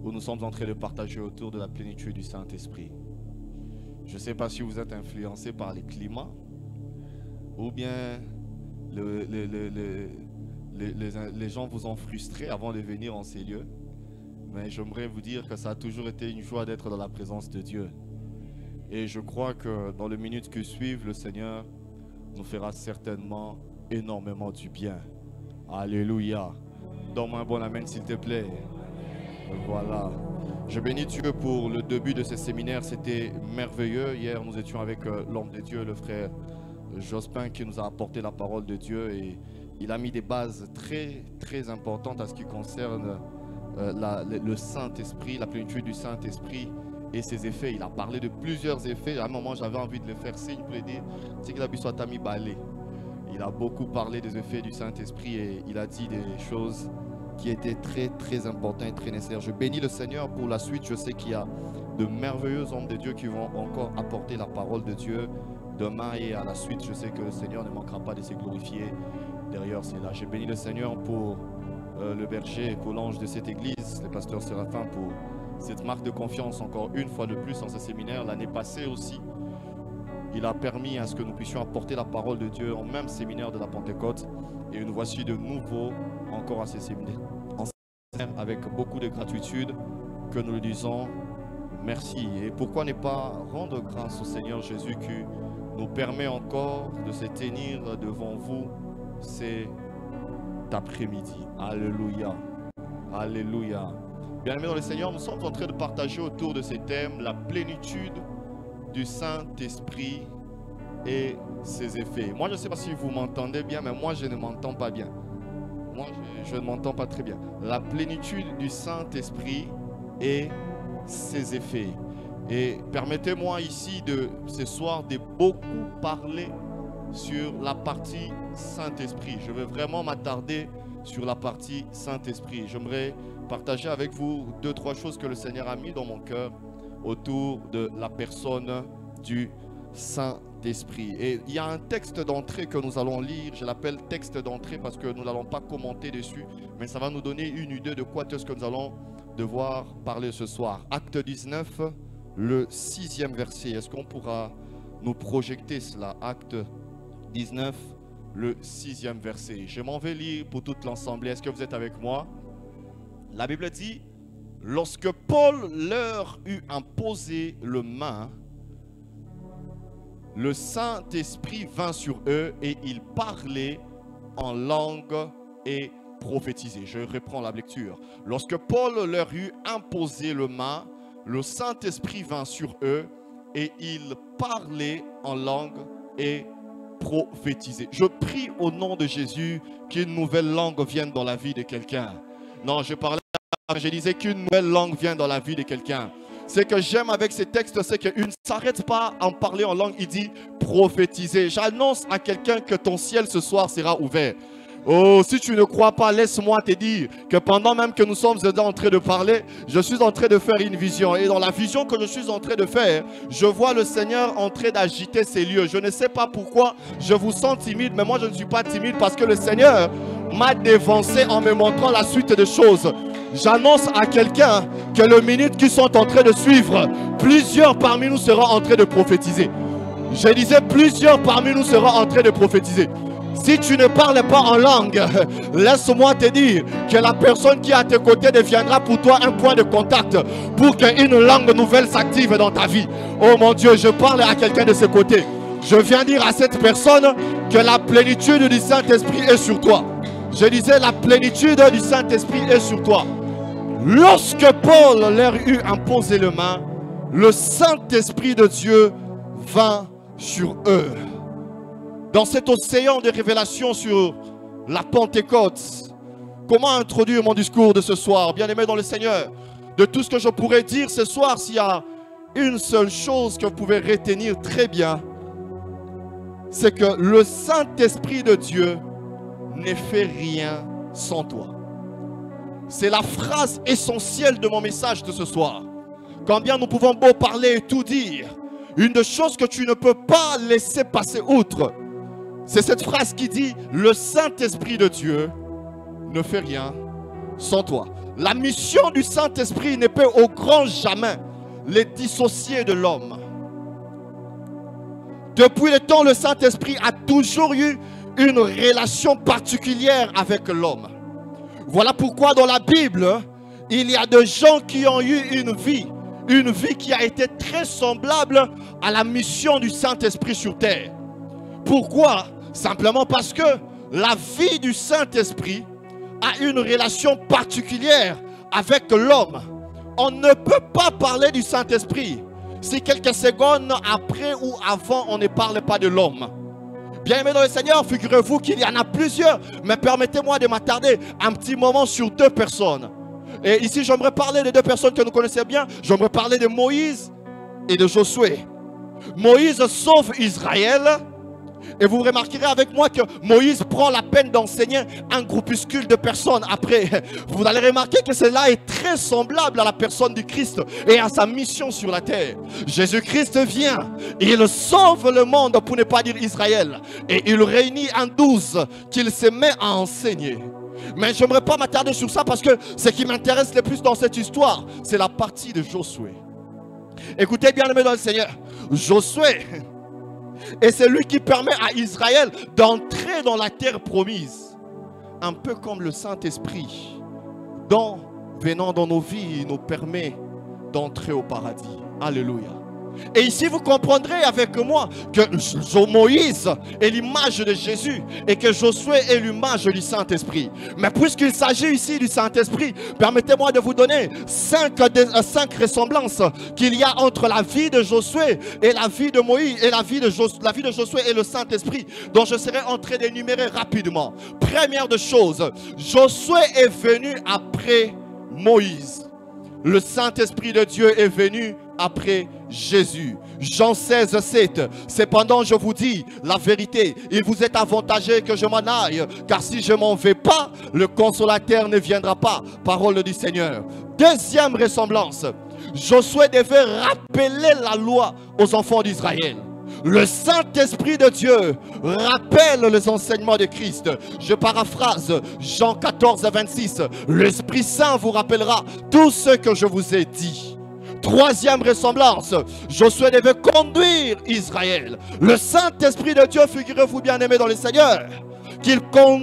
où nous sommes en train de partager autour de la plénitude du Saint-Esprit. Je ne sais pas si vous êtes influencé par les climats ou bien les gens vous ont frustré avant de venir en ces lieux. Mais j'aimerais vous dire que ça a toujours été une joie d'être dans la présence de Dieu. Et je crois que dans les minutes qui suivent, le Seigneur nous fera certainement énormément du bien. Alléluia. Donne-moi un bon amen s'il te plaît. Voilà. Je bénis Dieu pour le début de ce séminaire. C'était merveilleux. Hier, nous étions avec l'homme de Dieu, le frère Jospin, qui nous a apporté la parole de Dieu. Et il a mis des bases très importantes à ce qui concerne le Saint-Esprit, la plénitude du Saint-Esprit et ses effets. Il a parlé de plusieurs effets. À un moment, j'avais envie de le faire signe pour lui dire, c'est que la soit ami balé. Il a beaucoup parlé des effets du Saint-Esprit et il a dit des choses qui étaient très importantes et très nécessaires. Je bénis le Seigneur pour la suite. Je sais qu'il y a de merveilleux hommes de Dieu qui vont encore apporter la parole de Dieu demain et à la suite. Je sais que le Seigneur ne manquera pas de se glorifier derrière cela. Je bénis le Seigneur pour le berger, pour l'ange de cette église, le pasteur Séraphin, pour cette marque de confiance encore une fois de plus en ce séminaire. L'année passée aussi, il a permis à ce que nous puissions apporter la parole de Dieu au même séminaire de la Pentecôte. Et nous voici de nouveau encore à ce séminaire, avec beaucoup de gratitude, que nous lui disons merci. Et pourquoi ne pas rendre grâce au Seigneur Jésus qui nous permet encore de se tenir devant vous cet après-midi. Alléluia. Alléluia. Bien-aimés dans le Seigneur, nous sommes en train de partager autour de ces thèmes la plénitude du Saint-Esprit et ses effets. Moi, je ne sais pas si vous m'entendez bien, mais moi, je ne m'entends pas bien. Moi, je ne m'entends pas très bien. La plénitude du Saint-Esprit et ses effets. Et permettez-moi ici, ce soir, de beaucoup parler sur la partie Saint-Esprit. Je vais vraiment m'attarder sur la partie Saint-Esprit. J'aimerais partager avec vous 2-3 choses que le Seigneur a mis dans mon cœur autour de la personne du Saint-Esprit. Et il y a un texte d'entrée que nous allons lire. Je l'appelle texte d'entrée parce que nous n'allons pas commenter dessus, mais ça va nous donner une idée de quoi est-ce que nous allons devoir parler ce soir. Acte 19, le 6e verset. Est-ce qu'on pourra nous projeter cela? Acte 19, le 6e verset. Je m'en vais lire pour toute l'assemblée. Est-ce que vous êtes avec moi? La Bible dit: lorsque Paul leur eut imposé le main, le Saint-Esprit vint sur eux et ils parlaient en langue et prophétisaient. Je reprends la lecture. Lorsque Paul leur eut imposé le main, le Saint-Esprit vint sur eux et ils parlaient en langue et prophétisaient. Je prie au nom de Jésus qu'une nouvelle langue vienne dans la vie de quelqu'un. Non, je disais qu'une nouvelle langue vient dans la vie de quelqu'un. Ce que j'aime avec ces textes, c'est qu'il ne s'arrête pas à en parler en langue. Il dit prophétiser. J'annonce à quelqu'un que ton ciel ce soir sera ouvert. Oh, si tu ne crois pas, laisse-moi te dire que pendant même que nous sommes en train de parler, je suis en train de faire une vision. Et dans la vision que je suis en train de faire, je vois le Seigneur en train d'agiter ces lieux. Je ne sais pas pourquoi je vous sens timide, mais moi je ne suis pas timide parce que le Seigneur m'a dévancé en me montrant la suite des choses. J'annonce à quelqu'un que les minutes qui sont en train de suivre, plusieurs parmi nous seront en train de prophétiser. Je disais, plusieurs parmi nous seront en train de prophétiser. Si tu ne parles pas en langue, laisse-moi te dire que la personne qui est à tes côtés deviendra pour toi un point de contact pour qu'une langue nouvelle s'active dans ta vie. Oh mon Dieu, je parle à quelqu'un de ce côté. Je viens dire à cette personne que la plénitude du Saint-Esprit est sur toi. Je disais, la plénitude du Saint-Esprit est sur toi. Lorsque Paul leur eut imposé le main, le Saint-Esprit de Dieu vint sur eux. Dans cet océan de révélation sur la Pentecôte, comment introduire mon discours de ce soir, bien-aimé dans le Seigneur? De tout ce que je pourrais dire ce soir, s'il y a une seule chose que vous pouvez retenir très bien, c'est que le Saint-Esprit de Dieu ne fait rien sans toi. C'est la phrase essentielle de mon message de ce soir. Quand bien nous pouvons beau parler et tout dire, une des choses que tu ne peux pas laisser passer outre, c'est cette phrase qui dit: le Saint-Esprit de Dieu ne fait rien sans toi. La mission du Saint-Esprit ne peut au grand jamais les dissocier de l'homme. Depuis le temps, le Saint-Esprit a toujours eu une relation particulière avec l'homme. Voilà pourquoi dans la Bible, il y a des gens qui ont eu une vie qui a été très semblable à la mission du Saint-Esprit sur terre. Pourquoi? Simplement parce que la vie du Saint-Esprit a une relation particulière avec l'homme. On ne peut pas parler du Saint-Esprit si quelques secondes après ou avant on ne parle pas de l'homme. Bien aimé dans le Seigneur, figurez-vous qu'il y en a plusieurs, mais permettez-moi de m'attarder un petit moment sur deux personnes. Et ici, j'aimerais parler de deux personnes que nous connaissons bien. J'aimerais parler de Moïse et de Josué. Moïse sauve Israël. Et vous remarquerez avec moi que Moïse prend la peine d'enseigner un groupuscule de personnes après. Vous allez remarquer que cela est très semblable à la personne du Christ et à sa mission sur la terre. Jésus-Christ vient, il sauve le monde, pour ne pas dire Israël. Et il réunit un 12 qu'il se met à enseigner. Mais je n'aimerais pas m'attarder sur ça parce que ce qui m'intéresse le plus dans cette histoire, c'est la partie de Josué. Écoutez bien, aimés dans le Seigneur, Josué est celui qui permet à Israël d'entrer dans la terre promise. Un peu comme le Saint-Esprit, dont venant dans nos vies, nous permet d'entrer au paradis. Alléluia. Et ici, vous comprendrez avec moi que Moïse est l'image de Jésus et que Josué est l'image du Saint-Esprit. Mais puisqu'il s'agit ici du Saint-Esprit, permettez-moi de vous donner cinq ressemblances qu'il y a entre la vie de Josué et la vie de Moïse et la vie de Josué et le Saint-Esprit, dont je serai en train d'énumérer rapidement. Première de choses, Josué est venu après Moïse. Le Saint-Esprit de Dieu est venu après Jésus. Jean 16, 7. Cependant, je vous dis la vérité, il vous est avantageux que je m'en aille, car si je m'en vais pas, le consolateur ne viendra pas. Parole du Seigneur. Deuxième ressemblance, Josué devait rappeler la loi aux enfants d'Israël. Le Saint-Esprit de Dieu rappelle les enseignements de Christ. Je paraphrase Jean 14, 26. L'Esprit Saint vous rappellera tout ce que je vous ai dit. Troisième ressemblance, Josué devait conduire Israël. Le Saint-Esprit de Dieu, figurez-vous bien aimés dans le Seigneur, qu'il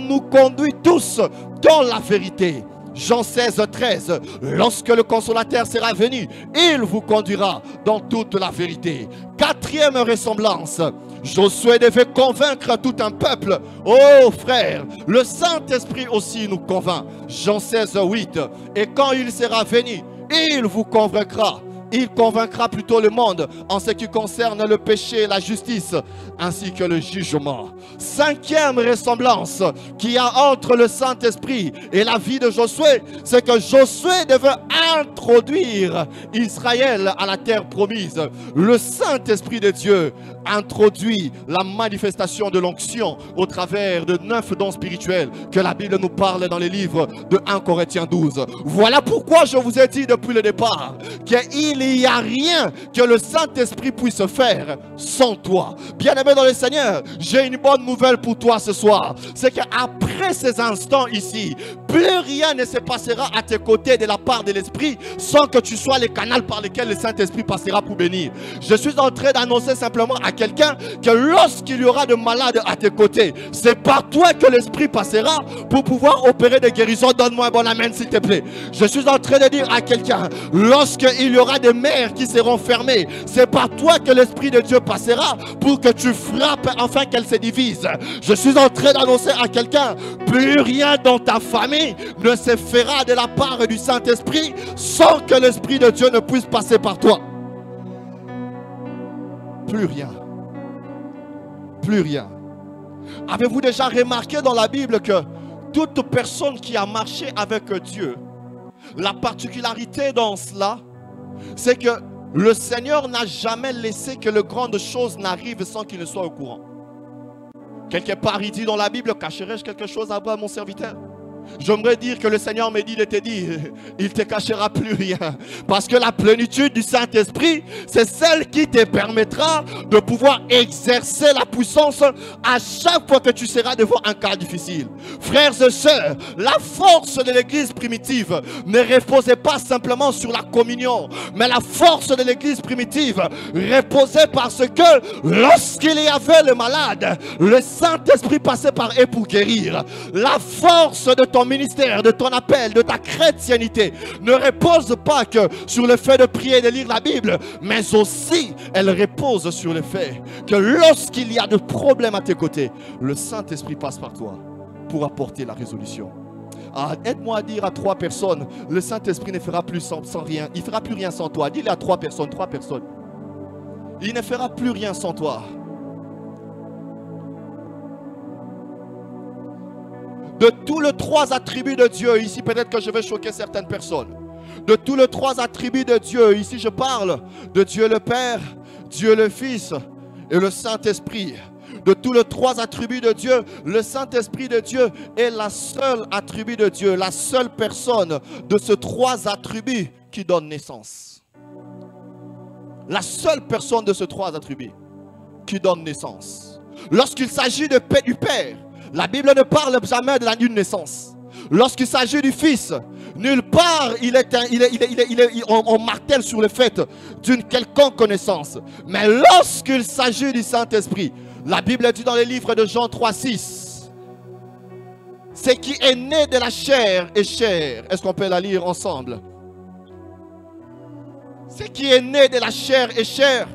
nous conduit tous dans la vérité. Jean 16, 13. Lorsque le consolateur sera venu, il vous conduira dans toute la vérité. Quatrième ressemblance, Josué devait convaincre tout un peuple. Oh frère, le Saint-Esprit aussi nous convainc. Jean 16, 8. Et quand il sera venu, il vous convaincra. Il convaincra plutôt le monde en ce qui concerne le péché et la justice, ainsi que le jugement. Cinquième ressemblance qu'il y a entre le Saint-Esprit et la vie de Josué, c'est que Josué devait introduire Israël à la terre promise. Le Saint-Esprit de Dieu introduit la manifestation de l'onction au travers de 9 dons spirituels que la Bible nous parle dans les livres de 1 Corinthiens 12. Voilà pourquoi je vous ai dit depuis le départ qu'il n'y a rien que le Saint-Esprit puisse faire sans toi. Bien-aimé dans le Seigneur, j'ai une bonne nouvelle pour toi ce soir. C'est qu'après ces instants ici, plus rien ne se passera à tes côtés de la part de l'Esprit sans que tu sois le canal par lequel le Saint-Esprit passera pour bénir. Je suis en train d'annoncer simplement à quelqu'un que lorsqu'il y aura de malades à tes côtés, c'est par toi que l'Esprit passera pour pouvoir opérer des guérisons. Donne-moi un bon amen s'il te plaît. Je suis en train de dire à quelqu'un, lorsqu'il y aura des mers qui seront fermées, c'est par toi que l'Esprit de Dieu passera pour que tu frappes afin qu'elle se divise. Je suis en train d'annoncer à quelqu'un, plus rien dans ta famille ne se fera de la part du Saint-Esprit sans que l'Esprit de Dieu ne puisse passer par toi. Plus rien. Plus rien. Avez-vous déjà remarqué dans la Bible que toute personne qui a marché avec Dieu, la particularité dans cela, c'est que le Seigneur n'a jamais laissé que les grandes choses n'arrivent sans qu'il ne soit au courant. Quelque part, il dit dans la Bible, cacherai-je quelque chose à mon serviteur? J'aimerais dire que le Seigneur me dit de te dire, il ne te cachera plus rien. Parce que la plénitude du Saint-Esprit, c'est celle qui te permettra de pouvoir exercer la puissance à chaque fois que tu seras devant un cas difficile. Frères et sœurs, la force de l'église primitive ne reposait pas simplement sur la communion, mais la force de l'église primitive reposait parce que lorsqu'il y avait le malade, le Saint-Esprit passait par eux pour guérir. La force de ton ministère, de ton appel, de ta chrétienté ne repose pas que sur le fait de prier et de lire la Bible, mais aussi elle repose sur le fait que lorsqu'il y a des problèmes à tes côtés, le Saint-Esprit passe par toi pour apporter la résolution. Ah, aide-moi à dire à 3 personnes, le Saint-Esprit ne fera plus sans rien, il ne fera plus rien sans toi. Dis-le à 3 personnes, 3 personnes. Il ne fera plus rien sans toi. De tous les 3 attributs de Dieu, ici peut-être que je vais choquer certaines personnes. De tous les 3 attributs de Dieu, ici je parle de Dieu le Père, Dieu le Fils et le Saint-Esprit. De tous les 3 attributs de Dieu, le Saint-Esprit de Dieu est la seule attribut de Dieu, la seule personne de ces 3 attributs qui donne naissance. La seule personne de ces 3 attributs qui donne naissance. Lorsqu'il s'agit du Père, la Bible ne parle jamais d'une naissance. Lorsqu'il s'agit du Fils, nulle part on martèle sur le fait d'une quelconque connaissance. Mais lorsqu'il s'agit du Saint-Esprit, la Bible dit dans le livre de Jean 3,6, ce qui est né de la chair est chair. Est-ce qu'on peut la lire ensemble? Ce qui est né de la chair est chair,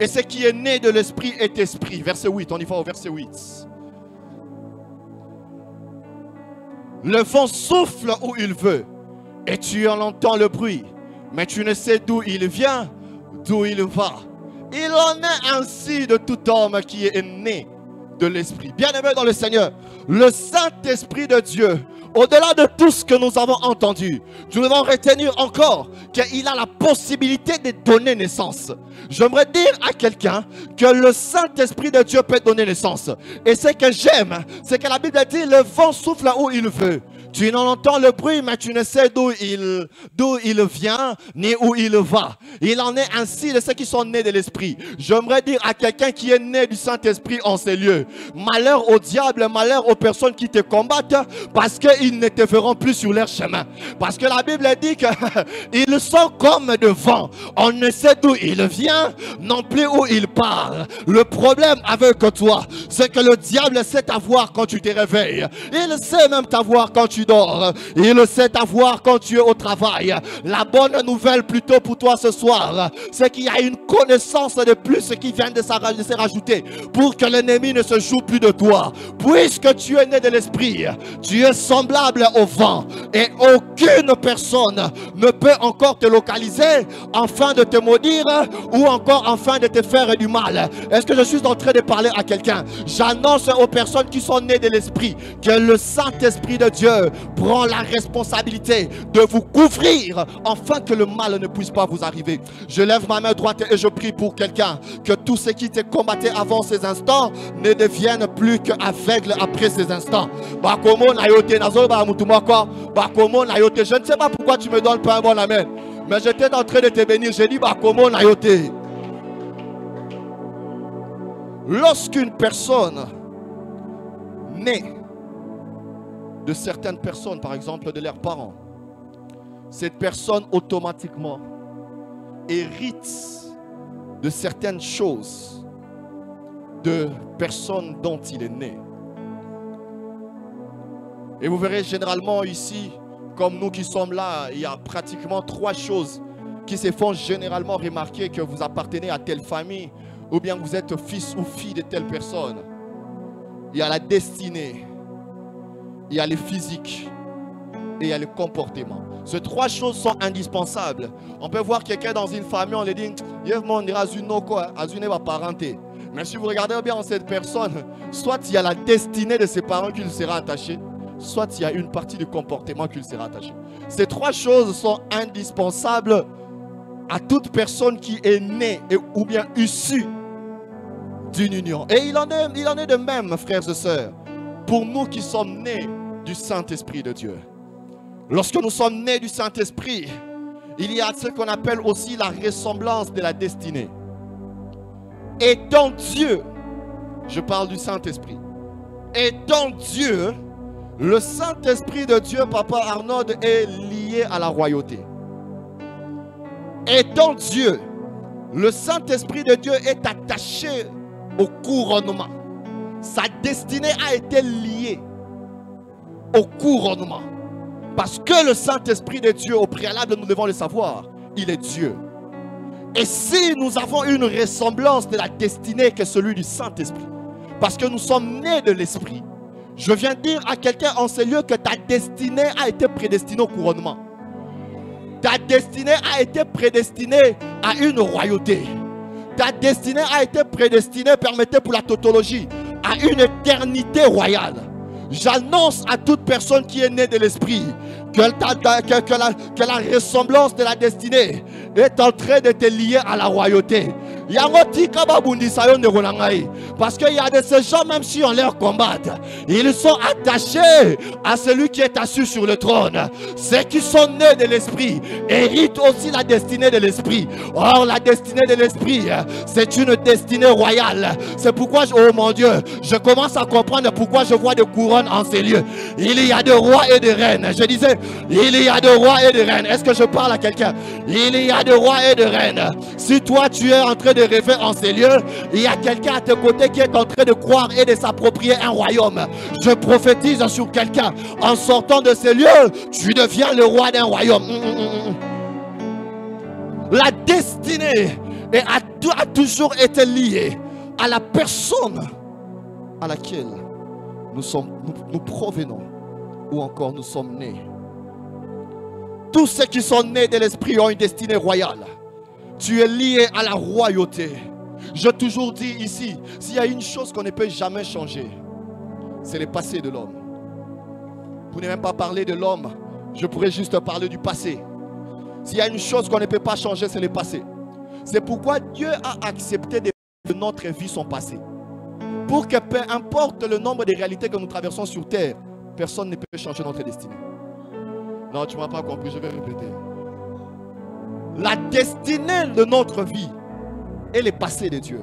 et ce qui est né de l'esprit est esprit. Verset 8, on y va au verset 8. Le vent souffle où il veut, et tu en entends le bruit, mais tu ne sais d'où il vient, d'où il va. Il en est ainsi de tout homme qui est né de l'Esprit. Bien-aimé dans le Seigneur, le Saint-Esprit de Dieu, au-delà de tout ce que nous avons entendu, nous devons retenir encore qu'il a la possibilité de donner naissance. J'aimerais dire à quelqu'un que le Saint-Esprit de Dieu peut donner naissance. Et ce que j'aime, c'est que la Bible dit, le vent souffle où il veut. Tu n'en entends le bruit, mais tu ne sais d'où il vient, ni où il va. Il en est ainsi de ceux qui sont nés de l'Esprit. J'aimerais dire à quelqu'un qui est né du Saint-Esprit en ces lieux, malheur au diable, malheur aux personnes qui te combattent, parce qu'ils ne te verront plus sur leur chemin. Parce que la Bible dit qu'ils sont comme de vent. On ne sait d'où il vient, non plus où il part. Le problème avec toi, c'est que le diable sait t'avoir quand tu te réveilles. Il sait même t'avoir quand tu dors. Il sait t'avoir quand tu es au travail. La bonne nouvelle plutôt pour toi ce soir, c'est qu'il y a une connaissance de plus qui vient de se rajouter pour que l'ennemi ne se joue plus de toi. Puisque tu es né de l'Esprit, tu es semblable au vent et aucune personne ne peut encore te localiser afin de te maudire ou encore afin de te faire du mal. Est-ce que je suis en train de parler à quelqu'un? J'annonce aux personnes qui sont nées de l'Esprit que le Saint-Esprit de Dieu prend la responsabilité de vous couvrir afin que le mal ne puisse pas vous arriver. Je lève ma main droite et je prie pour quelqu'un, que tout ce qui te combattait avant ces instants ne devienne plus qu'aveugle après ces instants. Je ne sais pas pourquoi tu me donnes pas un bon amen, mais j'étais en train de te bénir. J'ai dit Bakomo Nayote. Lorsqu'une personne naît de certaines personnes, par exemple de leurs parents, cette personne automatiquement hérite de certaines choses de personnes dont il est né. Et vous verrez généralement ici, comme nous qui sommes là, il y a pratiquement 3 choses qui se font généralement remarquer, que vous appartenez à telle famille ou bien vous êtes fils ou fille de telle personne. Il y a la destinée, il y a le physique et il y a le comportement. Ces 3 choses sont indispensables. On peut voir quelqu'un dans une famille, on lui dit mais si vous regardez bien cette personne, soit il y a la destinée de ses parents qui lui sera attachée, soit il y a une partie du comportement qui lui sera attachée. Ces 3 choses sont indispensables à toute personne qui est née ou bien issue d'une union. Et il en est de même, frères et sœurs, pour nous qui sommes nés du Saint-Esprit de Dieu. Lorsque nous sommes nés du Saint-Esprit, il y a ce qu'on appelle aussi la ressemblance de la destinée. Et dans Dieu, je parle du Saint-Esprit, et dans Dieu, le Saint-Esprit de Dieu, Papa Arnold, est lié à la royauté. Et dans Dieu, le Saint-Esprit de Dieu est attaché au couronnement. Sa destinée a été liée au couronnement. Parce que le Saint-Esprit de Dieu, au préalable, nous devons le savoir, il est Dieu. Et si nous avons une ressemblance de la destinée que celui du Saint-Esprit, parce que nous sommes nés de l'Esprit, je viens dire à quelqu'un en ce lieu que ta destinée a été prédestinée au couronnement. Ta destinée a été prédestinée à une royauté. Ta destinée a été prédestinée, permettez pour la tautologie, à une éternité royale. J'annonce à toute personne qui est née de l'Esprit que la ressemblance de la destinée est en train de te lier à la royauté. Parce qu'il y a de ces gens, même si on leur combat, ils sont attachés à celui qui est assis sur le trône. Ceux qui sont nés de l'Esprit héritent aussi la destinée de l'Esprit. Or, la destinée de l'Esprit, c'est une destinée royale. C'est pourquoi, oh mon Dieu, je commence à comprendre pourquoi je vois des couronnes en ces lieux. Il y a des rois et des reines. Je disais, il y a des rois et des reines. Est-ce que je parle à quelqu'un? Il y a des rois et des reines. Si toi, tu es en train de rêver en ces lieux, il y a quelqu'un à tes côtés qui est en train de croire et de s'approprier un royaume. Je prophétise sur quelqu'un. En sortant de ces lieux, tu deviens le roi d'un royaume. La destinée a toujours été liée à la personne à laquelle nous provenons ou encore nous sommes nés. Tous ceux qui sont nés de l'Esprit ont une destinée royale. Tu es lié à la royauté. J'ai toujours dit ici, s'il y a une chose qu'on ne peut jamais changer, c'est le passé de l'homme. Pour ne même pas parler de l'homme, je pourrais juste parler du passé. S'il y a une chose qu'on ne peut pas changer, c'est le passé. C'est pourquoi Dieu a accepté de notre vie son passé. Pour que peu importe le nombre de réalités que nous traversons sur terre, personne ne peut changer notre destinée. Non, tu ne m'as pas compris, je vais répéter. La destinée de notre vie est le passé de Dieu.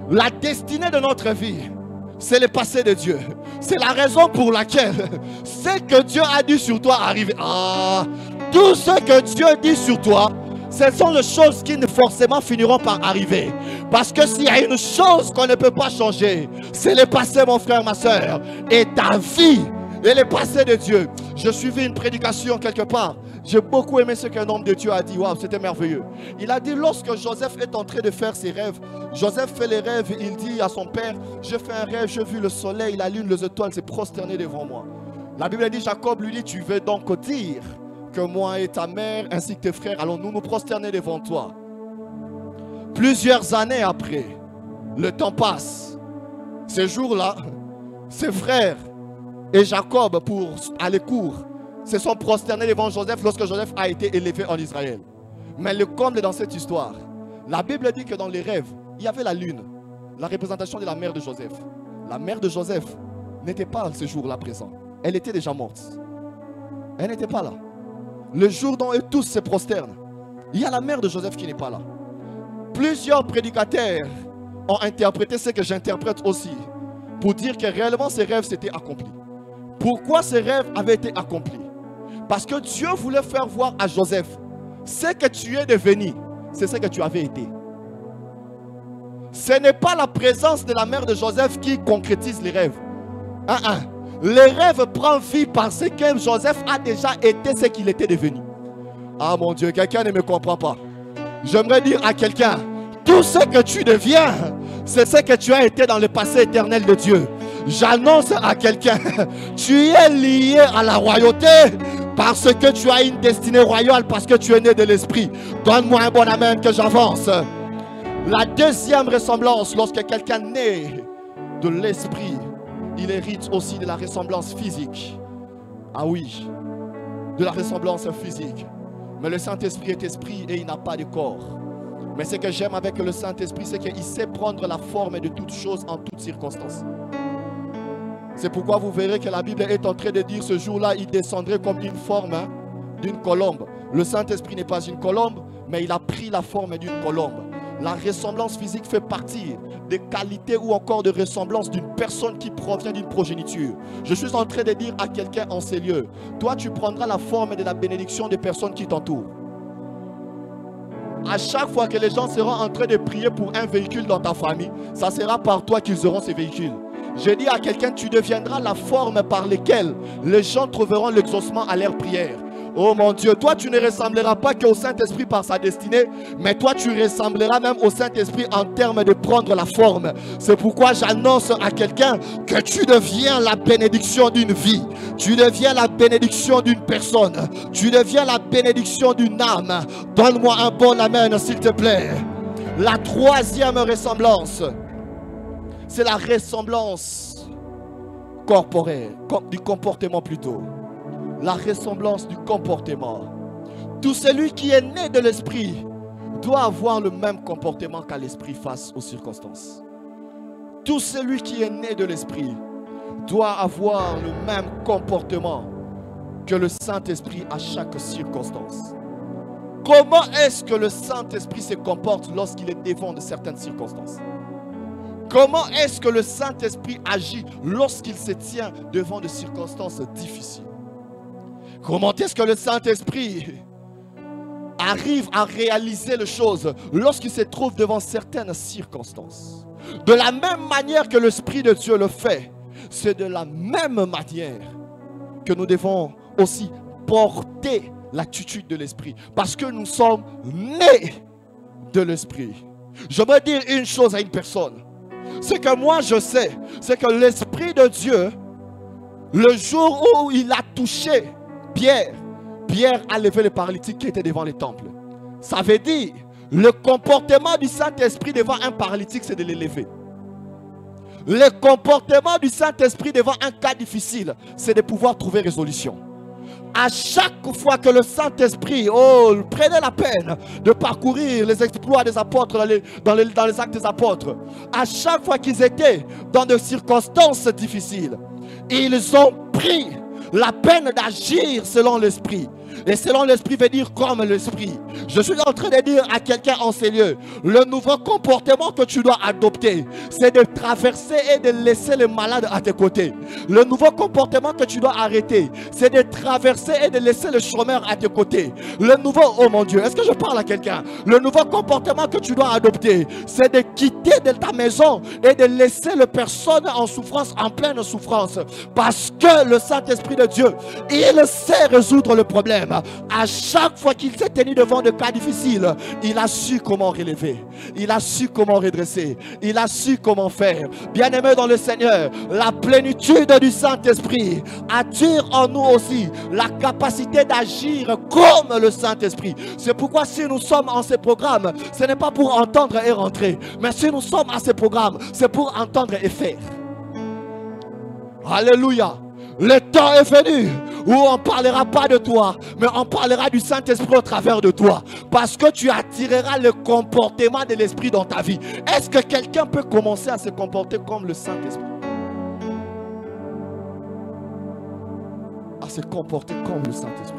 La destinée de notre vie, c'est le passé de Dieu. C'est la raison pour laquelle ce que Dieu a dit sur toi arrive. Tout ce que Dieu dit sur toi, ce sont les choses qui forcément finiront par arriver. Parce que s'il y a une chose qu'on ne peut pas changer, c'est le passé, mon frère, ma soeur. Et ta vie et le passé de Dieu. Je suivais une prédication quelque part. J'ai beaucoup aimé ce qu'un homme de Dieu a dit. Waouh, c'était merveilleux. Il a dit, lorsque Joseph est en train de faire ses rêves, Joseph fait les rêves, il dit à son père, j'ai fait un rêve, j'ai vu le soleil, la lune, les étoiles se prosterner devant moi. La Bible dit, Jacob lui dit, tu veux donc dire que moi et ta mère ainsi que tes frères allons-nous nous prosterner devant toi. Plusieurs années après, le temps passe. Ce jour-là, ses frères et Jacob, pour aller court, se sont prosternés devant Joseph lorsque Joseph a été élevé en Israël. Mais le comble dans cette histoire, la Bible dit que dans les rêves, il y avait la lune, la représentation de la mère de Joseph. La mère de Joseph n'était pas ce jour-là présent. Elle était déjà morte. Elle n'était pas là. Le jour dont eux tous se prosternent, il y a la mère de Joseph qui n'est pas là. Plusieurs prédicateurs ont interprété ce que j'interprète aussi, pour dire que réellement ces rêves s'étaient accomplis. Pourquoi ces rêves avaient été accomplis? Parce que Dieu voulait faire voir à Joseph, ce que tu es devenu, c'est ce que tu avais été. Ce n'est pas la présence de la mère de Joseph qui concrétise les rêves. Les rêves prennent vie parce que Joseph a déjà été ce qu'il était devenu. Ah mon Dieu, quelqu'un ne me comprend pas. J'aimerais dire à quelqu'un, tout ce que tu deviens, c'est ce que tu as été dans le passé éternel de Dieu. J'annonce à quelqu'un, tu es lié à la royauté parce que tu as une destinée royale, parce que tu es né de l'Esprit. Donne-moi un bon amen que j'avance. La deuxième ressemblance, lorsque quelqu'un naît de l'Esprit, il hérite aussi de la ressemblance physique. Ah oui, de la ressemblance physique. Mais le Saint-Esprit est esprit et il n'a pas de corps. Mais ce que j'aime avec le Saint-Esprit, c'est qu'il sait prendre la forme de toutes choses en toutes circonstances. C'est pourquoi vous verrez que la Bible est en train de dire ce jour-là, il descendrait comme une forme d'une colombe. Le Saint-Esprit n'est pas une colombe, mais il a pris la forme d'une colombe. La ressemblance physique fait partie des qualités ou encore de ressemblance d'une personne qui provient d'une progéniture. Je suis en train de dire à quelqu'un en ces lieux, toi tu prendras la forme de la bénédiction des personnes qui t'entourent. À chaque fois que les gens seront en train de prier pour un véhicule dans ta famille, ça sera par toi qu'ils auront ces véhicules. Je dis à quelqu'un, tu deviendras la forme par laquelle les gens trouveront l'exaucement à leur prière. Oh mon Dieu, toi tu ne ressembleras pas qu'au Saint-Esprit par sa destinée, mais toi tu ressembleras même au Saint-Esprit en termes de prendre la forme. C'est pourquoi j'annonce à quelqu'un que tu deviens la bénédiction d'une vie. Tu deviens la bénédiction d'une personne. Tu deviens la bénédiction d'une âme. Donne-moi un bon amen s'il te plaît. La troisième ressemblance, c'est la ressemblance corporelle, du comportement plutôt. La ressemblance du comportement. Tout celui qui est né de l'esprit doit avoir le même comportement qu'à l'esprit face aux circonstances. Tout celui qui est né de l'esprit doit avoir le même comportement que le Saint-Esprit à chaque circonstance. Comment est-ce que le Saint-Esprit se comporte lorsqu'il est devant de certaines circonstances? Comment est-ce que le Saint-Esprit agit lorsqu'il se tient devant de circonstances difficiles? Comment est-ce que le Saint-Esprit arrive à réaliser les choses lorsqu'il se trouve devant certaines circonstances? De la même manière que l'Esprit de Dieu le fait, c'est de la même manière que nous devons aussi porter l'attitude de l'Esprit. Parce que nous sommes nés de l'Esprit. Je veux dire une chose à une personne. Ce que moi je sais, c'est que l'Esprit de Dieu, le jour où il a touché Pierre a levé le paralytique qui était devant le temple. Ça veut dire, le comportement du Saint-Esprit devant un paralytique, c'est de l'élever. Le comportement du Saint-Esprit devant un cas difficile, c'est de pouvoir trouver résolution. À chaque fois que le Saint-Esprit prenait la peine de parcourir les exploits des apôtres dans les actes des apôtres, à chaque fois qu'ils étaient dans des circonstances difficiles, ils ont pris la peine d'agir selon l'Esprit. Et selon l'Esprit veut dire comme l'Esprit. Je suis en train de dire à quelqu'un en ces lieux, le nouveau comportement que tu dois adopter, c'est de traverser et de laisser les malades à tes côtés. Le nouveau comportement que tu dois arrêter, c'est de traverser et de laisser les chômeurs à tes côtés. Le nouveau, oh mon Dieu, est-ce que je parle à quelqu'un? Le nouveau comportement que tu dois adopter, c'est de quitter de ta maison et de laisser les personnes en souffrance, en pleine souffrance. Parce que le Saint-Esprit de Dieu, il sait résoudre le problème. À chaque fois qu'il s'est tenu devant de cas difficiles, il a su comment relever. Il a su comment redresser. Il a su comment faire. Bien-aimés dans le Seigneur, la plénitude du Saint-Esprit attire en nous aussi la capacité d'agir comme le Saint-Esprit. C'est pourquoi si nous sommes en ces programmes, ce n'est pas pour entendre et rentrer. Mais si nous sommes à ces programmes, c'est pour entendre et faire. Alléluia. Le temps est venu où on ne parlera pas de toi, mais on parlera du Saint-Esprit au travers de toi. Parce que tu attireras le comportement de l'Esprit dans ta vie. Est-ce que quelqu'un peut commencer à se comporter comme le Saint-Esprit? À se comporter comme le Saint-Esprit.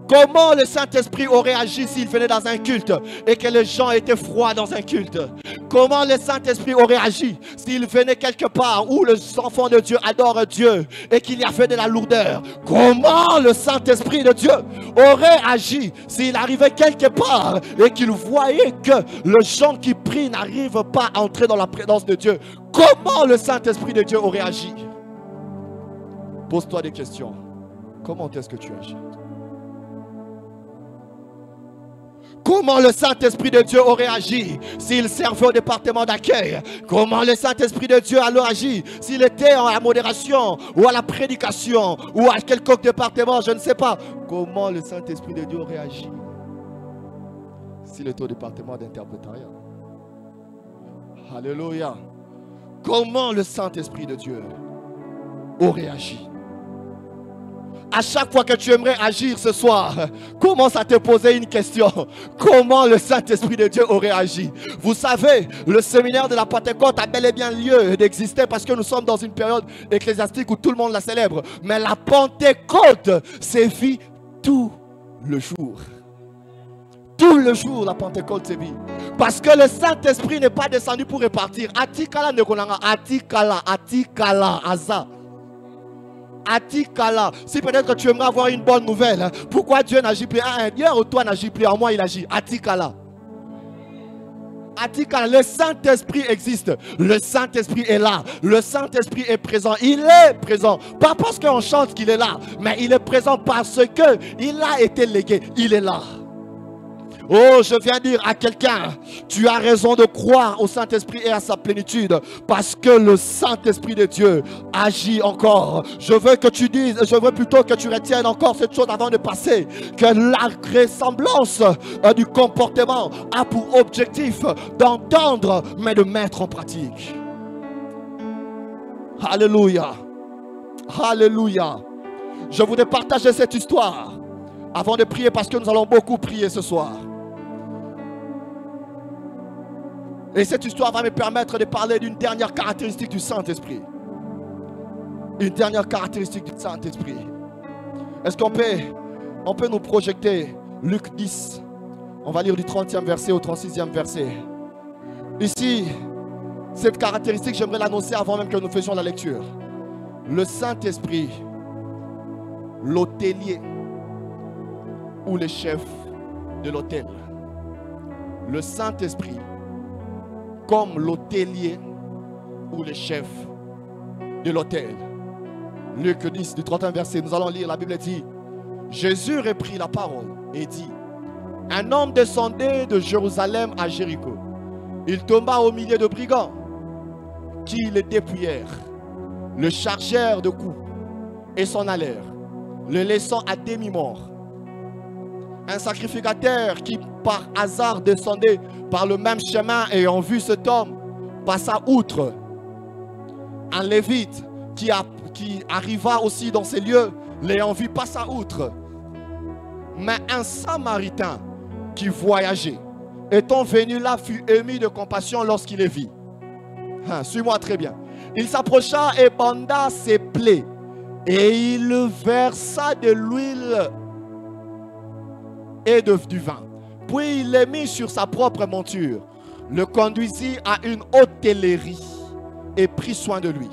Comment le Saint-Esprit aurait agi s'il venait dans un culte et que les gens étaient froids dans un culte? Comment le Saint-Esprit aurait agi s'il venait quelque part où les enfants de Dieu adorent Dieu et qu'il y avait de la lourdeur? Comment le Saint-Esprit de Dieu aurait agi s'il arrivait quelque part et qu'il voyait que les gens qui prient n'arrivent pas à entrer dans la présence de Dieu? Comment le Saint-Esprit de Dieu aurait agi? Pose-toi des questions. Comment est-ce que tu agis? Comment le Saint-Esprit de Dieu aurait agi s'il servait au département d'accueil? Comment le Saint-Esprit de Dieu allait agir s'il était à la modération ou à la prédication ou à quelconque département, je ne sais pas. Comment le Saint-Esprit de Dieu aurait agi s'il était au département d'interprétariat? Alléluia. Comment le Saint-Esprit de Dieu aurait agi? À chaque fois que tu aimerais agir ce soir, commence à te poser une question. Comment le Saint-Esprit de Dieu aurait agi? Vous savez, le séminaire de la Pentecôte a bel et bien lieu d'exister parce que nous sommes dans une période ecclésiastique où tout le monde la célèbre. Mais la Pentecôte sévit tout le jour. Tout le jour, la Pentecôte sévit. Parce que le Saint-Esprit n'est pas descendu pour répartir. Atikala nekonanga, atikala, aza. Atikala. Si peut-être que tu aimerais avoir une bonne nouvelle, pourquoi Dieu n'agit plus en un? Dieu ou toi n'agit plus en moi, il agit. Atikala. Atikala. Le Saint-Esprit existe. Le Saint-Esprit est là. Le Saint-Esprit est présent. Il est présent. Pas parce qu'on chante qu'il est là, mais il est présent parce qu'il a été légué. Il est là. Oh, je viens dire à quelqu'un, tu as raison de croire au Saint-Esprit et à sa plénitude, parce que le Saint-Esprit de Dieu agit encore. Je veux que tu dises, je veux plutôt que tu retiennes encore cette chose avant de passer, que la ressemblance du comportement a pour objectif d'entendre, mais de mettre en pratique. Alléluia. Alléluia. Je voudrais partager cette histoire avant de prier, parce que nous allons beaucoup prier ce soir. Et cette histoire va me permettre de parler d'une dernière caractéristique du Saint-Esprit. Une dernière caractéristique du Saint-Esprit. Est-ce qu'on peut nous projeter Luc 10? On va lire du 30e verset au 36e verset. Ici, cette caractéristique, j'aimerais l'annoncer avant même que nous faisions la lecture. Le Saint-Esprit, l'hôtelier ou le chef de l'hôtel. Le Saint-Esprit comme l'hôtelier ou le chef de l'hôtel. Luc 10 du 31 verset, nous allons lire, la Bible dit: Jésus reprit la parole et dit: un homme descendait de Jérusalem à Jéricho. Il tomba au milieu de brigands qui le dépouillèrent, le chargèrent de coups et s'en allèrent, le laissant à demi-mort. Un sacrificateur qui par hasard descendait par le même chemin, ayant vu cet homme, passa outre. Un lévite qui arriva aussi dans ces lieux, l'ayant vu, passa outre. Mais un samaritain qui voyageait, étant venu là, fut ému de compassion lorsqu'il les vit. Suis-moi très bien. Il s'approcha et banda ses plaies, et il versa de l'huile et du vin. Puis il les mit sur sa propre monture, le conduisit à une hôtellerie et prit soin de lui.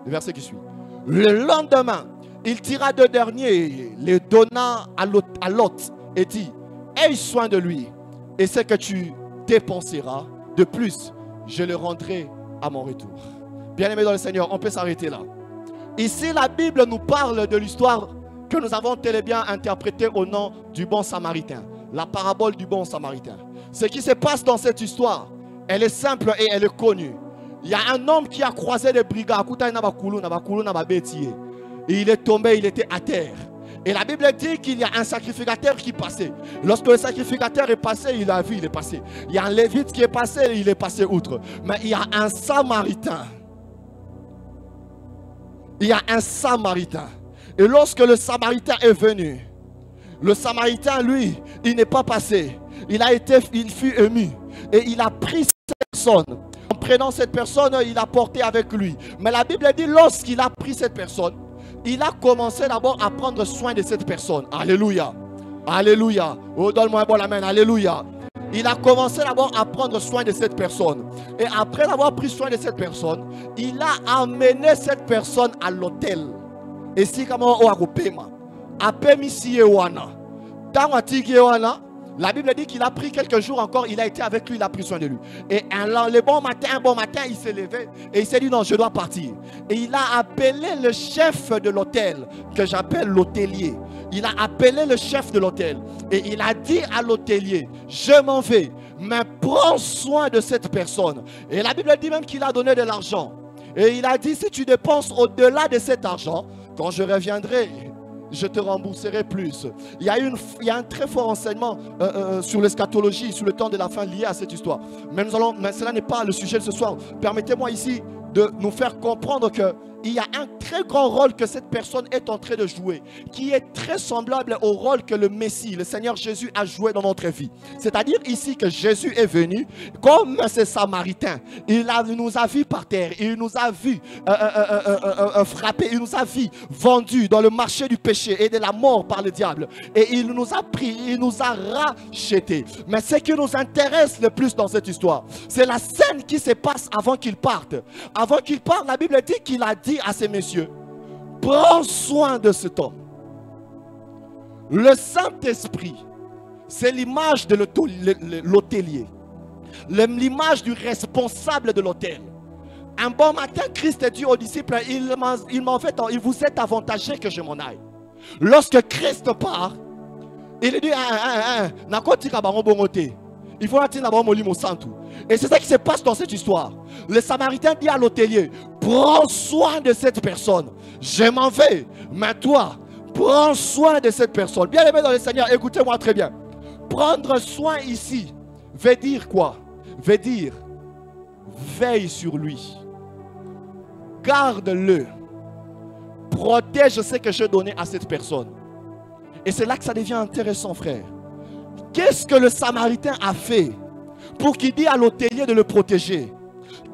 Le verset qui suit. Le lendemain, il tira deux derniers, les donna à l'hôte et dit: aie soin de lui, et ce que tu dépenseras de plus, je le rendrai à mon retour. Bien-aimés dans le Seigneur, on peut s'arrêter là. Ici, la Bible nous parle de l'histoire que nous avons tellement bien interprétée au nom du bon samaritain. La parabole du bon samaritain. Ce qui se passe dans cette histoire, elle est simple et elle est connue. Il y a un homme qui a croisé des brigands. Et il est tombé, il était à terre. Et la Bible dit qu'il y a un sacrificateur qui passait. Lorsque le sacrificateur est passé, il a vu, il est passé. Il y a un lévite qui est passé, il est passé outre. Mais il y a un samaritain. Il y a un samaritain. Et lorsque le samaritain est venu, le samaritain, lui, il n'est pas passé. Il fut ému. Et il a pris cette personne. En prenant cette personne, il a porté avec lui. Mais la Bible dit, lorsqu'il a pris cette personne, il a commencé d'abord à prendre soin de cette personne. Alléluia. Alléluia. Oh, donne-moi un bon amen. Alléluia. Il a commencé d'abord à prendre soin de cette personne. Et après avoir pris soin de cette personne, il a amené cette personne à l'hôtel. Et si comment on a coupé, la Bible dit qu'il a pris quelques jours encore, il a été avec lui, il a pris soin de lui. Et le bon matin, il s'est levé et il s'est dit non, je dois partir. Et il a appelé le chef de l'hôtel, que j'appelle l'hôtelier. Il a appelé le chef de l'hôtel et il a dit à l'hôtelier: je m'en vais, mais prends soin de cette personne. Et la Bible dit même qu'il a donné de l'argent. Et il a dit: si tu dépenses au-delà de cet argent, quand je reviendrai, je te rembourserai plus. Il y a un très fort enseignement sur l'eschatologie, sur le temps de la fin lié à cette histoire. Mais cela n'est pas le sujet de ce soir. Permettez-moi ici de nous faire comprendre que il y a un très grand rôle que cette personne est en train de jouer, qui est très semblable au rôle que le Messie, le Seigneur Jésus, a joué dans notre vie. C'est-à-dire ici que Jésus est venu comme ces Samaritains. Il nous a vus par terre, il nous a vus frappés, il nous a vus vendus dans le marché du péché et de la mort par le diable. Et il nous a pris, il nous a rachetés. Mais ce qui nous intéresse le plus dans cette histoire, c'est la scène qui se passe avant qu'il parte. Avant qu'il parte, la Bible dit qu'il a dit à ces messieurs, prends soin de cet homme. Le Saint-Esprit, c'est l'image de l'hôtelier, l'image du responsable de l'hôtel. Un bon matin, Christ dit aux disciples, il vous est avantagé que je m'en aille. Lorsque Christ part, il dit, il faut attendre mon santo. Et c'est ça qui se passe dans cette histoire. Le Samaritain dit à l'hôtelier, prends soin de cette personne. Je m'en vais, mais toi, prends soin de cette personne. Bien aimé dans le Seigneur, écoutez-moi très bien. Prendre soin ici veut dire quoi? Veut dire veille sur lui. Garde-le. Protège ce que j'ai donné à cette personne. Et c'est là que ça devient intéressant, frère. Qu'est-ce que le Samaritain a fait pour qu'il dise à l'hôtelier de le protéger?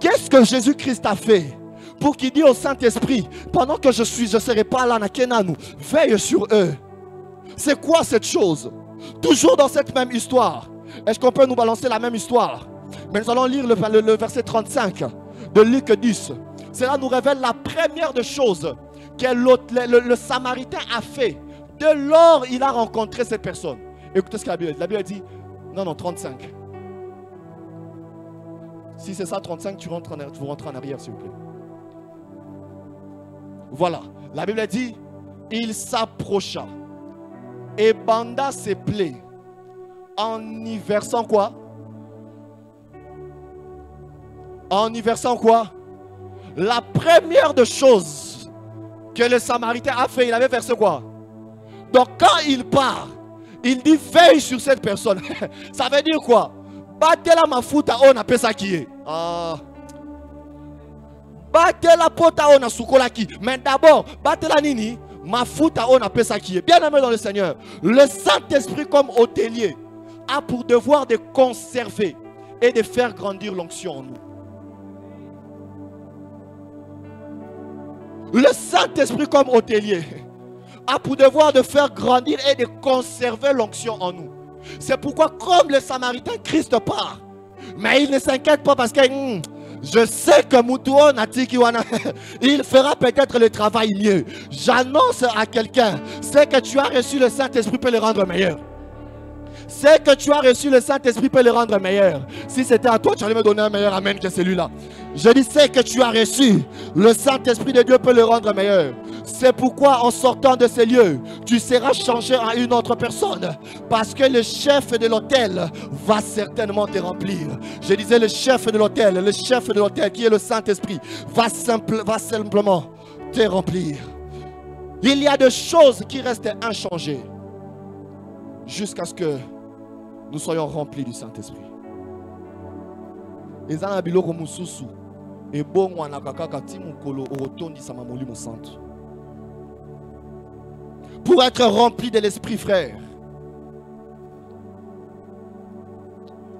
Qu'est-ce que Jésus-Christ a fait pour qu'il dise au Saint-Esprit, pendant que je ne serai pas là, veille sur eux? C'est quoi cette chose? Toujours dans cette même histoire. Est-ce qu'on peut nous balancer la même histoire? Mais nous allons lire le verset 35 de Luc 10. Cela nous révèle la première des choses que le Samaritain a fait de lors il a rencontré cette personne. Écoutez ce que la Bible dit. La Bible dit, non, 35. Si c'est ça, 35, vous rentrez en arrière, s'il vous plaît. Voilà. La Bible dit, il s'approcha et banda ses plaies en y versant quoi? En y versant quoi? La première des choses que le Samaritain a fait, il avait versé quoi? Donc quand il part, il dit veille sur cette personne. Ça veut dire quoi? Battez-la mafuta on appelle ça qui est. Battez-la pota on a sukola qui. Mais d'abord, battez-la nini mafuta on appelle ça qui est. Bien aimé dans le Seigneur, le Saint-Esprit comme hôtelier a pour devoir de conserver et de faire grandir l'onction en nous. Le Saint-Esprit comme hôtelier a pour devoir de faire grandir et de conserver l'onction en nous. C'est pourquoi comme le Samaritain, Christ part. Mais il ne s'inquiète pas parce que je sais que Moutouon Atikiwana, il fera peut-être le travail mieux. J'annonce à quelqu'un, c'est que tu as reçu le Saint-Esprit peut le rendre meilleur. C'est que tu as reçu le Saint-Esprit peut le rendre meilleur. Si c'était à toi, tu allais me donner un meilleur amen que celui-là. Je dis, c'est que tu as reçu le Saint-Esprit de Dieu peut le rendre meilleur. C'est pourquoi en sortant de ces lieux, tu seras changé en une autre personne. Parce que le chef de l'hôtel va certainement te remplir. Je disais le chef de l'hôtel qui est le Saint-Esprit va simplement te remplir. Il y a des choses qui restent inchangées jusqu'à ce que nous soyons remplis du Saint-Esprit. Pour être rempli de l'Esprit, frère,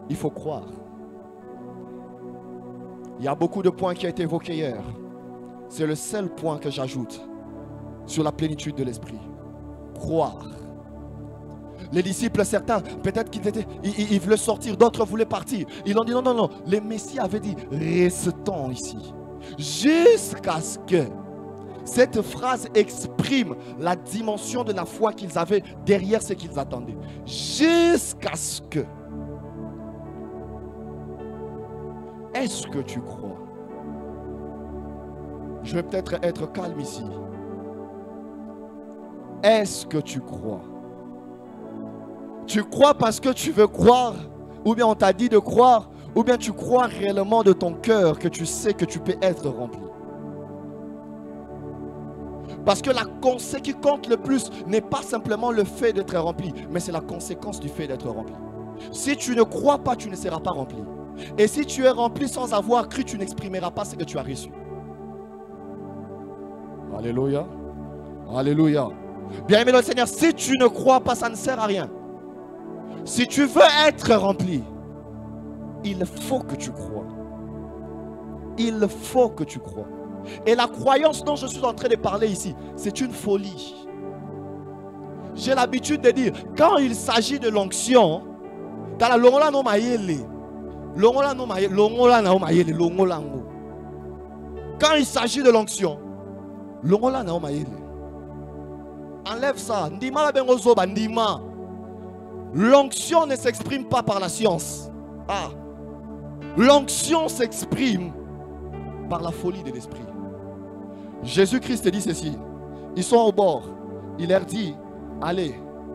il faut croire. Il y a beaucoup de points qui ont été évoqués hier. C'est le seul point que j'ajoute sur la plénitude de l'Esprit. Croire. Les disciples, certains, peut-être qu'ils voulaient sortir, d'autres voulaient partir. Ils ont dit non. Les messies avaient dit, restons ici. Jusqu'à ce que cette phrase exprime la dimension de la foi qu'ils avaient derrière ce qu'ils attendaient. Jusqu'à ce que. Est-ce que tu crois? Je vais peut-être être calme ici. Est-ce que tu crois? Tu crois parce que tu veux croire, ou bien on t'a dit de croire, ou bien tu crois réellement de ton cœur que tu sais que tu peux être rempli. Parce que ce qui compte le plus n'est pas simplement le fait d'être rempli, mais c'est la conséquence du fait d'être rempli. Si tu ne crois pas, tu ne seras pas rempli. Et si tu es rempli sans avoir cru, tu n'exprimeras pas ce que tu as reçu. Alléluia. Alléluia. Bien-aimé dans le Seigneur, si tu ne crois pas, ça ne sert à rien. Si tu veux être rempli, il faut que tu crois. Il faut que tu crois. Et la croyance dont je suis en train de parler ici, c'est une folie. J'ai l'habitude de dire, quand il s'agit de l'onction, dans la longola no maïele, longola no maïele, longola no maïele, longola no. Quand il s'agit de l'onction, longola no maïele. Enlève ça. Ndima la bengo zoba ndima. L'onction ne s'exprime pas par la science. Ah. L'onction s'exprime par la folie de l'esprit. Jésus-Christ dit ceci. Ils sont au bord. Il leur dit, allez,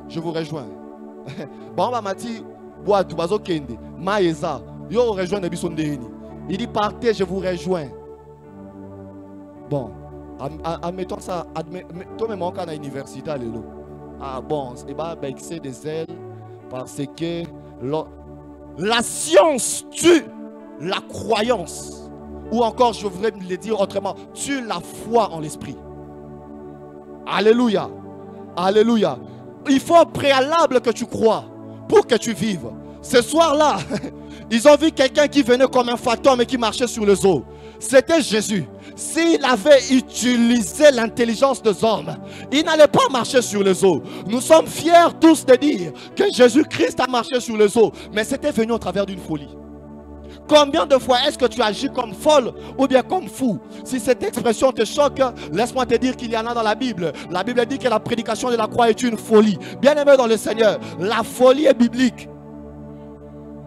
je vous rejoins. Il dit, partez, je vous rejoins. Bon, admettons ça. Toi, même en cas à l'université, ah bon, c'est des ailes parce que la science tue la croyance. Ou encore, je voudrais le dire autrement, tue la foi en l'esprit. Alléluia. Alléluia. Il faut un préalable que tu crois pour que tu vives. Ce soir-là, ils ont vu quelqu'un qui venait comme un fantôme et qui marchait sur les eaux. C'était Jésus. S'il avait utilisé l'intelligence des hommes, il n'allait pas marcher sur les eaux. Nous sommes fiers tous de dire que Jésus-Christ a marché sur les eaux. Mais c'était venu au travers d'une folie. Combien de fois est-ce que tu agis comme folle ou bien comme fou? Si cette expression te choque, laisse-moi te dire qu'il y en a dans la Bible. La Bible dit que la prédication de la croix est une folie. Bien-aimé dans le Seigneur, la folie est biblique.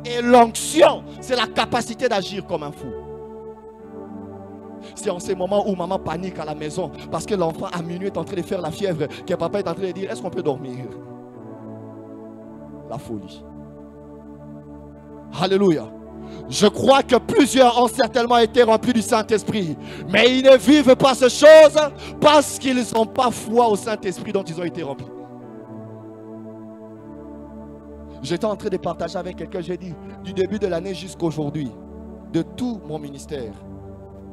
Et l'onction, c'est la capacité d'agir comme un fou. C'est en ces moments où maman panique à la maison parce que l'enfant à minuit est en train de faire la fièvre, que papa est en train de dire, est-ce qu'on peut dormir? La folie. Alléluia. Je crois que plusieurs ont certainement été remplis du Saint-Esprit, mais ils ne vivent pas ces choses parce qu'ils n'ont pas foi au Saint-Esprit dont ils ont été remplis. J'étais en train de partager avec quelqu'un, j'ai dit, du début de l'année jusqu'à aujourd'hui, de tout mon ministère,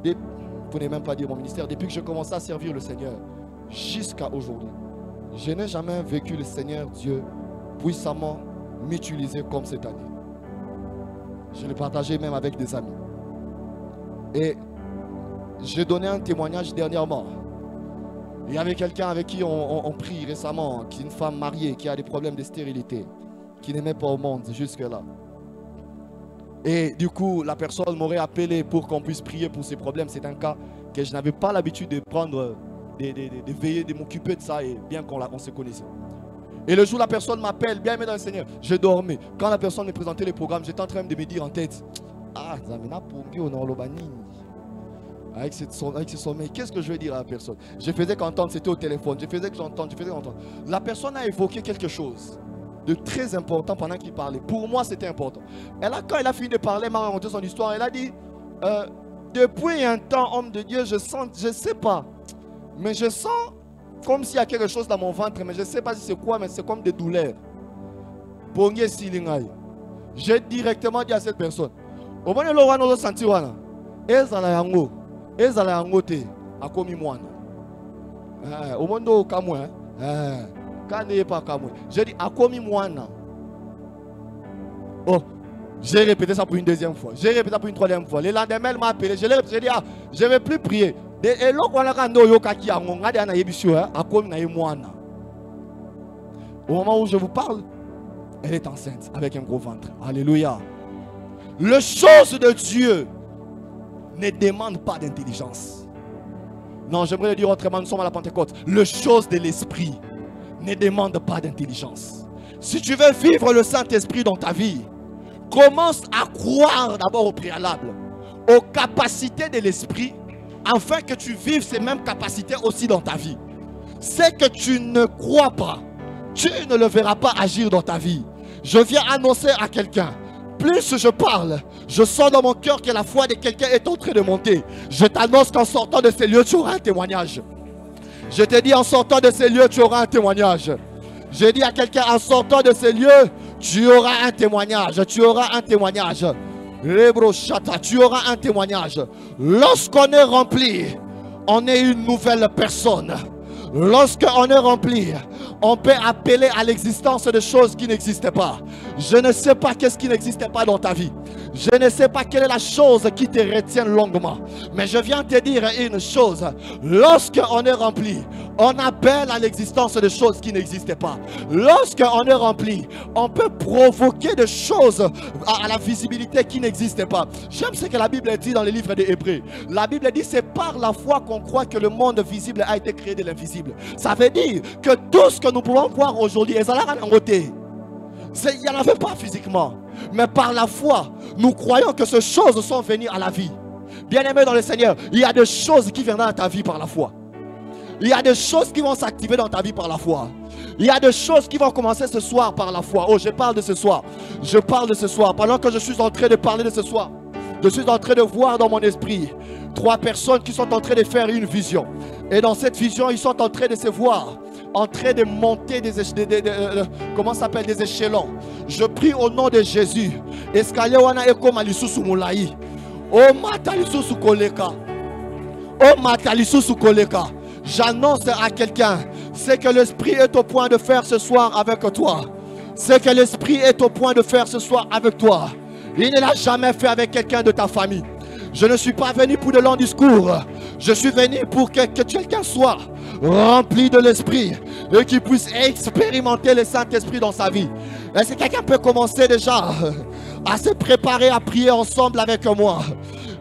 vous ne pouvez même pas dire mon ministère, depuis que j'ai commencé à servir le Seigneur, jusqu'à aujourd'hui, je n'ai jamais vécu le Seigneur Dieu puissamment m'utiliser comme cette année. Je l'ai partagé même avec des amis. Et j'ai donné un témoignage dernièrement. Il y avait quelqu'un avec qui on prie récemment, qui est une femme mariée, qui a des problèmes de stérilité, qui n'aimait pas au monde jusque-là. Et du coup, la personne m'aurait appelé pour qu'on puisse prier pour ses problèmes. C'est un cas que je n'avais pas l'habitude de prendre, de veiller, de m'occuper de ça, et bien qu'on se connaissait. Et le jour où la personne m'appelle, bien aimé dans le Seigneur, je dormais. Quand la personne me présentait les programmes, j'étais en train de me dire en tête, ah, Zamina Pompi, on a l'Obani. Avec ce sommeil, qu'est-ce que je vais dire à la personne? Je faisais qu'entendre, c'était au téléphone. Je faisais que j'entende, je faisais qu'entendre. La personne a évoqué quelque chose de très important pendant qu'il parlait. Pour moi, c'était important. Quand elle a fini de parler, elle m'a raconté son histoire. Elle a dit, depuis un temps, homme de Dieu, je sens, je ne sais pas, mais je sens comme s'il y a quelque chose dans mon ventre, mais je ne sais pas si c'est quoi, mais c'est comme des douleurs. J'ai directement dit à cette personne, au moins le senti wana, ezala yango te akomi mwana. Au moins do kamwe, kane pas kamwe. J'ai dit akomi mwana. Oh, j'ai répété ça pour une deuxième fois. J'ai répété ça pour une troisième fois. Le lendemain, elle m'a appelé. J'ai dit, ah, je ne vais plus prier. Au moment où je vous parle, elle est enceinte avec un gros ventre. Alléluia. Les choses de Dieu ne demandent pas d'intelligence. Non, j'aimerais le dire autrement, nous sommes à la Pentecôte. Les choses de l'esprit ne demandent pas d'intelligence. Si tu veux vivre le Saint-Esprit dans ta vie, commence à croire d'abord au préalable, aux capacités de l'esprit, afin que tu vives ces mêmes capacités aussi dans ta vie. C'est que tu ne crois pas, tu ne le verras pas agir dans ta vie. Je viens annoncer à quelqu'un, plus je parle, je sens dans mon cœur que la foi de quelqu'un est en train de monter. Je t'annonce qu'en sortant de ces lieux, tu auras un témoignage. Je te dis, en sortant de ces lieux, tu auras un témoignage. Je dis à quelqu'un, en sortant de ces lieux, tu auras un témoignage. Tu auras un témoignage. Tu auras un témoignage. Lorsqu'on est rempli, on est une nouvelle personne. Lorsqu'on est rempli, on peut appeler à l'existence de choses qui n'existaient pas. Je ne sais pas qu'est-ce qui n'existait pas dans ta vie. Je ne sais pas quelle est la chose qui te retient longuement. Mais je viens te dire une chose. Lorsqu'on est rempli, on appelle à l'existence de choses qui n'existaient pas. Lorsqu'on est rempli, on peut provoquer des choses à la visibilité qui n'existait pas. J'aime ce que la Bible dit dans le livre des Hébreux. La Bible dit c'est par la foi qu'on croit que le monde visible a été créé de l'invisible. Ça veut dire que tout ce que nous pouvons voir aujourd'hui, il n'y en avait pas physiquement. Mais par la foi, nous croyons que ces choses sont venues à la vie. Bien-aimé dans le Seigneur, il y a des choses qui viendront dans ta vie par la foi. Il y a des choses qui vont s'activer dans ta vie par la foi. Il y a des choses qui vont commencer ce soir par la foi. Oh, je parle de ce soir. Je parle de ce soir. Pendant que je suis en train de parler de ce soir, je suis en train de voir dans mon esprit 3 personnes qui sont en train de faire une vision. Et dans cette vision, ils sont en train de se voir, en train de monter des comment ça s'appelle, des échelons. Je prie au nom de Jésus. Escalier wana ekoma lisusu mulai. Oh mata lisusu koleka. Oh mata lisusu koleka. J'annonce à quelqu'un, c'est que l'Esprit est au point de faire ce soir avec toi. C'est que l'Esprit est au point de faire ce soir avec toi. Il ne l'a jamais fait avec quelqu'un de ta famille. Je ne suis pas venu pour de longs discours. Je suis venu pour que quelqu'un soit rempli de l'Esprit et qu'il puisse expérimenter le Saint-Esprit dans sa vie. Est-ce que quelqu'un peut commencer déjà à se préparer à prier ensemble avec moi?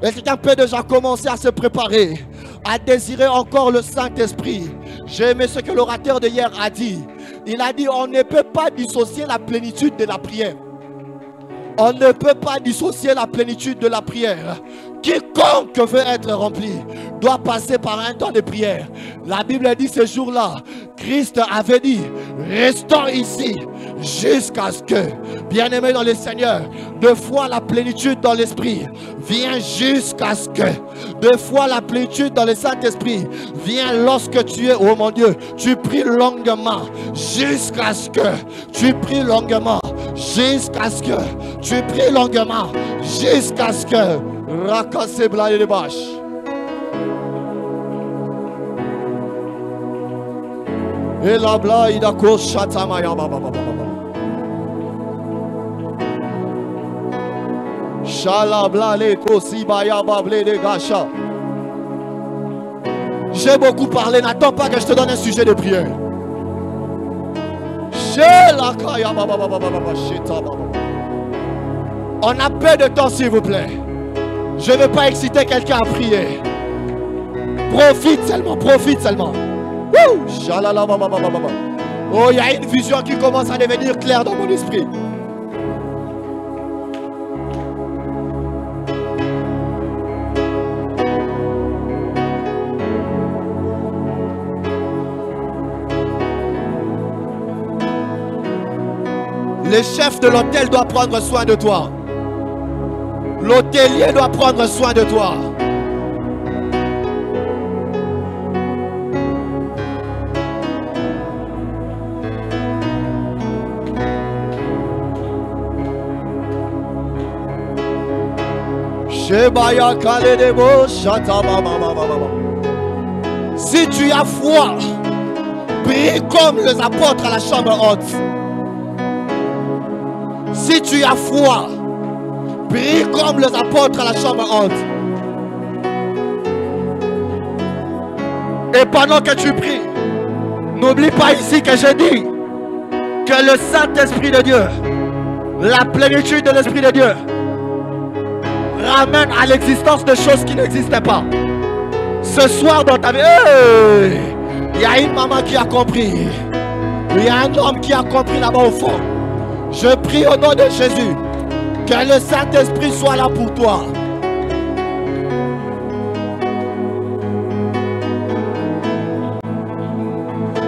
Est-ce que quelqu'un peut déjà commencer à se préparer, à désirer encore le Saint-Esprit? J'ai aimé ce que l'orateur de hier a dit. Il a dit on ne peut pas dissocier la plénitude de la prière. On ne peut pas dissocier la plénitude de la prière. Quiconque veut être rempli doit passer par un temps de prière. La Bible dit ce jour-là, Christ avait dit, restons ici jusqu'à ce que, bien-aimé dans le Seigneur, 2 fois la plénitude dans l'Esprit vient jusqu'à ce que, 2 fois la plénitude dans le Saint-Esprit vient lorsque tu es, oh mon Dieu, tu pries longuement jusqu'à ce que, tu pries longuement jusqu'à ce que, tu pries longuement jusqu'à ce que, Rakase bla et bâche. Et la bla ida ko shatamaya baba baba baba. Shala bla le ko sibaya bable de gacha. J'ai beaucoup parlé, n'attends pas que je te donne un sujet de prière. Shela kaya baba baba baba shita baba. On a peu de temps s'il vous plaît. Je ne veux pas exciter quelqu'un à prier. Profite seulement, profite seulement. Oh, il y a une vision qui commence à devenir claire dans mon esprit. Le chef de l'hôtel doit prendre soin de toi. L'hôtelier doit prendre soin de toi. Si tu as foi, prie comme les apôtres à la chambre haute. Si tu as foi, prie comme les apôtres à la chambre haute. Et pendant que tu pries, n'oublie pas ici que je dis que le Saint-Esprit de Dieu, la plénitude de l'Esprit de Dieu, ramène à l'existence de choses qui n'existaient pas. Ce soir dans ta vie, il y a une maman qui a compris. Il y a un homme qui a compris là-bas au fond. Je prie au nom de Jésus que le Saint-Esprit soit là pour toi.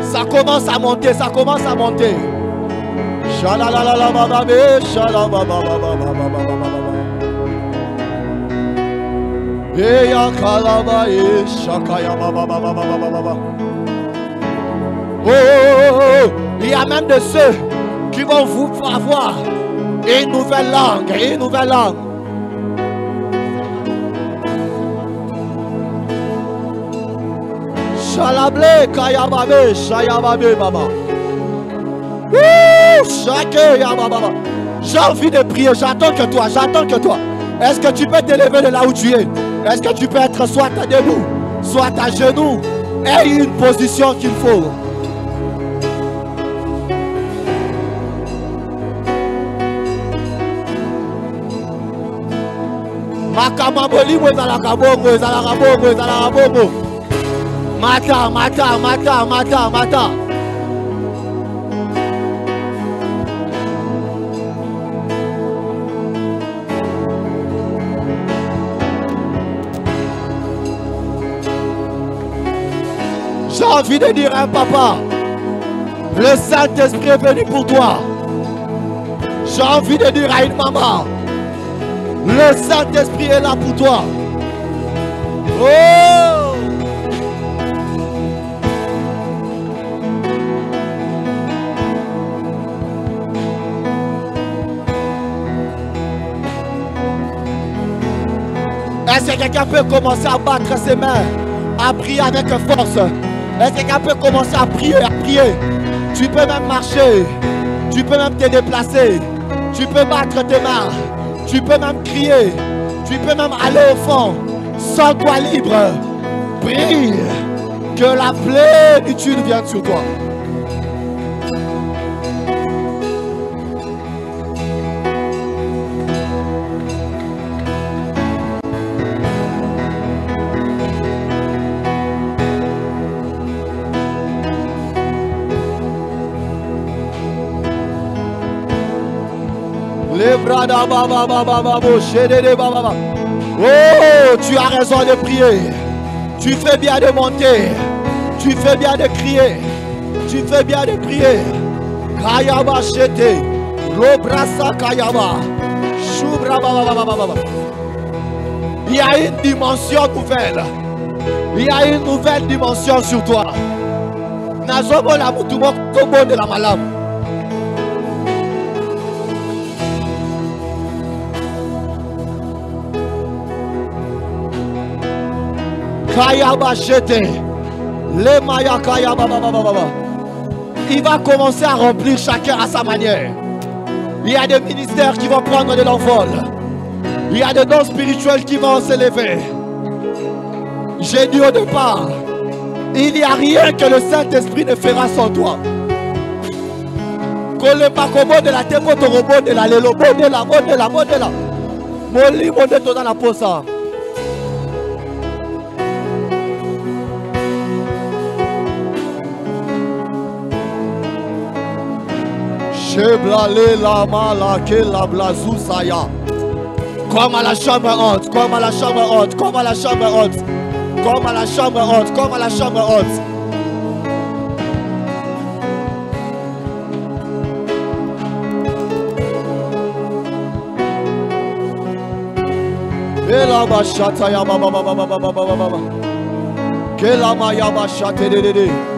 Ça commence à monter, ça commence à monter. Il y a même de ceux qui vont vous avoir une nouvelle langue, une nouvelle langue. Shalablé, Kayababe, Shayababe, Baba. Wouh, chacun, Yababa. J'ai envie de prier, j'attends que toi, j'attends que toi. Est-ce que tu peux t'élever de là où tu es? Est-ce que tu peux être soit debout, soit à genoux? Aie une position qu'il faut. Makamaboli, Mata, Mata, Mata, Mata, Mata. J'ai envie de dire à un papa, le Saint-Esprit est venu pour toi. J'ai envie de dire à une maman, le Saint-Esprit est là pour toi. Oh! Est-ce que quelqu'un peut commencer à battre ses mains, à prier avec force? Est-ce que quelqu'un peut commencer à prier, à prier? Tu peux même marcher, tu peux même te déplacer, tu peux battre tes mains, tu peux même crier, tu peux même aller au fond. Sens-toi libre, prie, que la plénitude vienne sur toi. Oh, tu as raison de prier. Tu fais bien de monter. Tu fais bien de crier. Tu fais bien de prier. Kayaba chete. Lobrasa kayaba. Shubra baba. Il y a une dimension nouvelle. Il y a une nouvelle dimension sur toi. Nazomo la mutumo kobo de la malam. Kayaba chete. Le maya kayaba baba. Il va commencer à remplir chacun à sa manière. Il y a des ministères qui vont prendre de l'envol. Il y a des dons spirituels qui vont s'élever. J'ai dit au départ, il n'y a rien que le Saint-Esprit ne fera sans toi. Kole pakobo de la tempo to robot de la lelobo de la modela. Moli modeto dans la posa. Cheblale la malake la blazusaya. Comme à la chambre haute, comme à la chambre haute, comme à la chambre haute, comme à la chambre haute, comme à la chambre haute. Et la bachata ya baba. Que la maya bachate de.